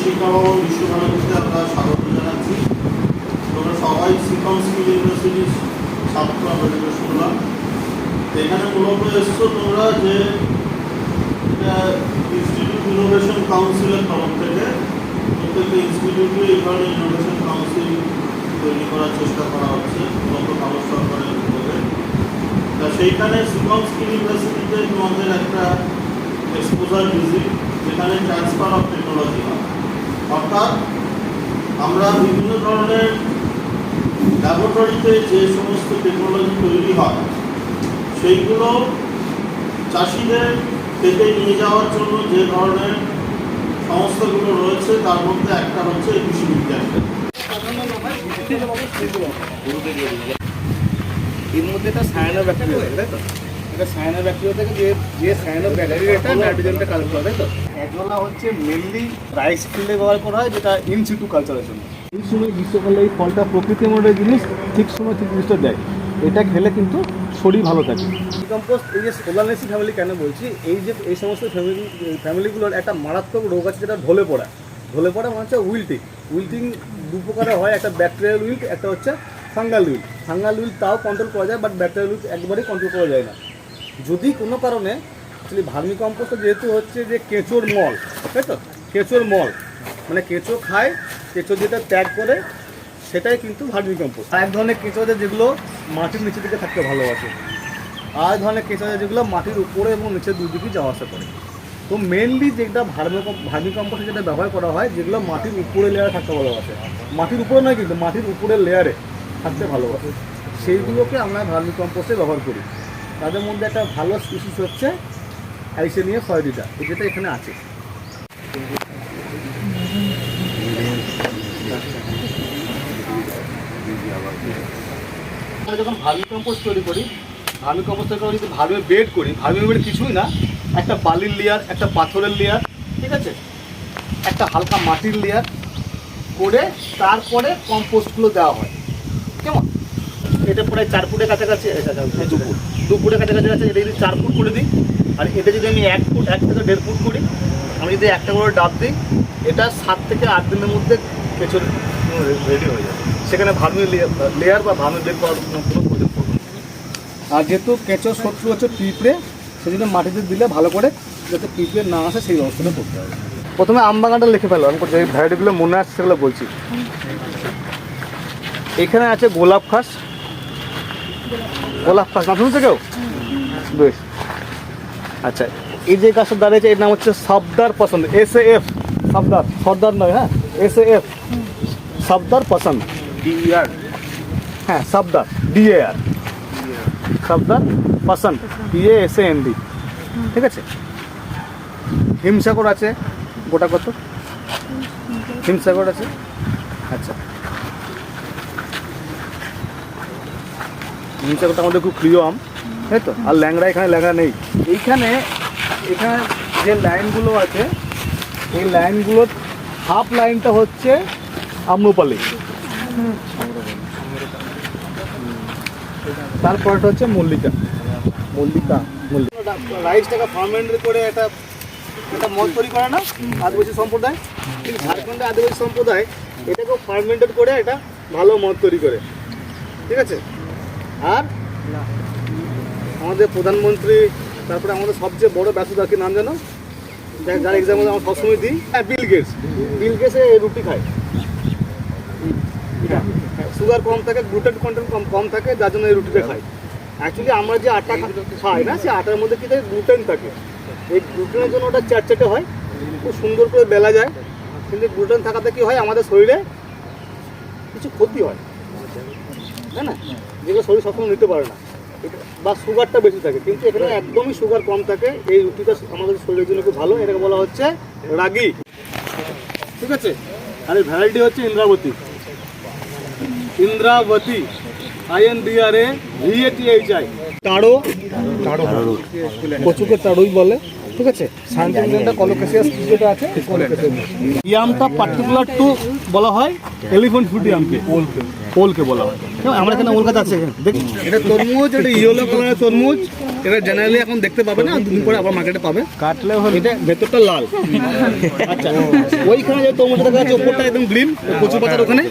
শিক্ষা ভবন বিশ্বভারতীতে আমরা স্বাগত জানাচ্ছি। তোমরা সবাই সিকম স্কিল ইউনিভার্সিটির ছাত্র আমরা যেটা শুনলাম, এখানে মূলত এসছো তোমরা যে ইনস্টিটিউট ইনোভেশন কাউন্সিলের তরফ থেকে প্রত্যেকটা ইনস্টিটিউটে এই ধরনের ইনোভেশন কাউন্সিল তৈরি করার চেষ্টা করা হচ্ছে মূলত ভারত সরকারের উদ্যোগে। তা সেইখানে সিকম স্কিল ইউনিভার্সিটিতে তোমাদের একটা এক্সপোজার ভিজিট, যেখানে ট্রান্সফার অফ টেকনোলজি হয়, অর্থাৎ আমরা বিভিন্ন ধরনের ল্যাবরেটরিতে যে সমস্ত টেকনোলজি তৈরি হয় সেইগুলো চাষিদের থেকে নিয়ে যাওয়ার জন্য যে ধরনের সংস্থাগুলো রয়েছে তার মধ্যে একটা হচ্ছে এই কৃষি বিজ্ঞান। এর মধ্যে একটা সায়ানো ব্যাকটেরিয়া থাকে, তাই তো? এটা সায়ানো ব্যাকটেরিয়া থেকে যে সায়ানো ব্যাকটেরিয়াটা নাইট্রোজেনটা কালেক্ট করে, তাই তো? এগুলো হচ্ছে মেনলি রাইস ফিল্ডে ব্যবহার করা হয়, যেটা ইন সিটু কালচারের জন্য। এই সময় গ্রীষ্মকালে এই ফলটা প্রকৃতির মধ্যে জিনিস ঠিক সময় ঠিক জিনিসটা দেয়, এটা খেলে কিন্তু শরীর ভালো থাকে। কম্পোস্ট এই যে সোলানেসি ফ্যামিলি কেন বলছি, এই সমস্ত ফ্যামিলিগুলোর একটা মারাত্মক রোগ আছে যেটা ঢলে পড়া মানে হচ্ছে উইল্টিং দু প্রকারের হয়, একটা ব্যাকটেরিয়াল উইল্ট, একটা হচ্ছে ফাঙ্গাল উইল্ট তাও কন্ট্রোল করা যায়, বাট ব্যাকটেরিয়াল উইল্ট একবারেই কন্ট্রোল করা যায় না। যদি কোনো কারণে অ্যাকচুয়ালি ভার্মি কম্পোস্টটা যেহেতু হচ্ছে যে কেঁচোর মল, তাই তো? কেঁচোর মল মানে কেঁচো খায়, কেঁচো যেটা ত্যাগ করে সেটাই কিন্তু ভার্মি কম্পোস্ট। আর এক ধরনের কেঁচো আছে যেগুলো মাটির নিচের দিকে থাকতে ভালোবাসে, আর এক ধরনের কেঁচো আছে যেগুলো মাটির উপরে এবং নিচের দুদিকেই যাওয়া আসা করে। তো মেনলি যেটা ভার্মি কম্পোস্টে যেটা ব্যবহার করা হয়, যেগুলো মাটির উপরে লেয়ারে থাকতে ভালোবাসে, মাটির উপরে নয় কিন্তু মাটির উপরের লেয়ারে থাকতে ভালোবাসে, সেইগুলোকে আমরা ভার্মি কম্পোস্টে ব্যবহার করি। তাদের মধ্যে একটা ভালো স্পিসিস হচ্ছে আইসেনিয়া ফ্লয়েডিটা, যেটা এখানে আছে। আমরা যখন ভার্মি কম্পোস্ট তৈরি করি, যদি ভার্মি বেড করি, ভার্মি বেড কিছুই না, একটা বালির লেয়ার, একটা পাথরের লেয়ার, ঠিক আছে, একটা হালকা মাটির লেয়ার করে তারপরে কম্পোস্টগুলো দেওয়া হয়। কেমন? এটা প্রায় 4 ফুটের কাছাকাছি, 2 ফুটের কাছাকাছি আছে। এটা যদি 4 ফুট করে দিই, আর এটা যদি আমি 1 থেকে 1.5 ফুট করি, আমি যদি একটা করে ডাব দিই, এটা 7 থেকে 8 দিনের মধ্যে কেঁচো রেডি হয়ে যাবে। সেখানে ভার্মি লেয়ার বা ভার্মি বেড করার কোনো প্রয়োজন পড়বে না। আর যেহেতু কেঁচো শত্রু হচ্ছে পিঁপড়ে, সেজন্য মাটিতে দিলে ভালো করে যাতে পিঁপড়ে না আসে সেই ব্যবস্থাটা করতে হবে। প্রথমে আম বাগানটা লিখে ফেলো, আমি যে ভ্যারাইটিগুলো মনে আসছে সেগুলো বলছি। এখানে আছে গোলাপ খাস না শুনছে কেউ? বেশ, আচ্ছা, এই যে গাছটা দাঁড়িয়েছে এর নাম হচ্ছে সফদার পছন্দ, SAF, সর্দার নয়, হ্যাঁ, SAF, সফদার পছন্দ, DER, হ্যাঁ, সফদার DAR, সফদার পছন্দ PASAND, ঠিক আছে। হিমসাগর আছে, গোটা কত হিমসাগর আছে, আচ্ছা, হিমসাগরটা আমাদের খুব প্রিয় আম, তাই তো। আর ল্যাংড়া, এখানে ল্যাংড়া নেই। এখানে যে লাইনগুলো আছে, এই লাইনগুলোর হাফ লাইনটা হচ্ছে আম্রপালি, তারপরটা হচ্ছে মল্লিকা। রাইসটাকে ফার্মেন্টেড করে একটা মদ তৈরি করে না আদিবাসী সম্প্রদায়, কিন্তু ঝাড়খণ্ডে আদিবাসী সম্প্রদায় এটাকেও ফার্মেন্টেড করে একটা ভালো মদ তৈরি করে, ঠিক আছে। আর আমাদের প্রধানমন্ত্রী, তারপরে আমাদের সবচেয়ে বড় ব্যবসা কি নাম জানো, যার এক্সাম্পল আমরা সবসময় দিই, বিল গেটস রুটি খায়, সুগার কম থাকে, গ্লুটেন কন্টেন্ট কম থাকে, যার জন্য এই রুটিটা খায়। অ্যাকচুয়ালি আমরা যে আটা খাই না, সেই আটার মধ্যে কী থাকে, গ্লুটেন থাকে। এই গ্লুটেনের জন্য ওটা চ্যাটচ্যাটে হয়, খুব সুন্দর করে বেলা যায়, কিন্তু গ্লুটেন থাকাতে কী হয়, আমাদের শরীরে কিছু ক্ষতি হয়, তাই না, যেগুলো শরীর সবসময় নিতে পারে না, বা সুগারটা বেশি থাকে। কিন্তু এখানে একদমই সুগার কম থাকে, এই রুটিটা আমাদের শরীরের জন্য খুব ভালো, এটাকে বলা হচ্ছে রাগি, ঠিক আছে। আর এই ভ্যারাইটি হচ্ছে ইন্দ্রাবতী, INDRAVATHI, টাড়ো, কচুকে টাড়োই বলে, ঠিক আছে। সাইন্টিফিক কলোকেসিয়াস যেটা আছে, ইয়ামটা পার্টিকুলার টু বলা হয় এলিফ্যান্ট ফুড ইয়ামকে, পোলকে বলা হয়। আমার এখানে ওর কাছে আছে দেখি এটা তরমুজ, এটা ইয়েলো কালারের তরমুজ, এটা জেনারেলি এখন দেখতে পাবে না, দুদিন পরে আবার মার্কেটে পাবে। কাটলে হলো এটা ভেতরটা লাল। আচ্ছা ওইখানে যে তরমুজটা দেখা যাচ্ছে ওপরটা একদম গ্রিন, কচু পাতার ওখানে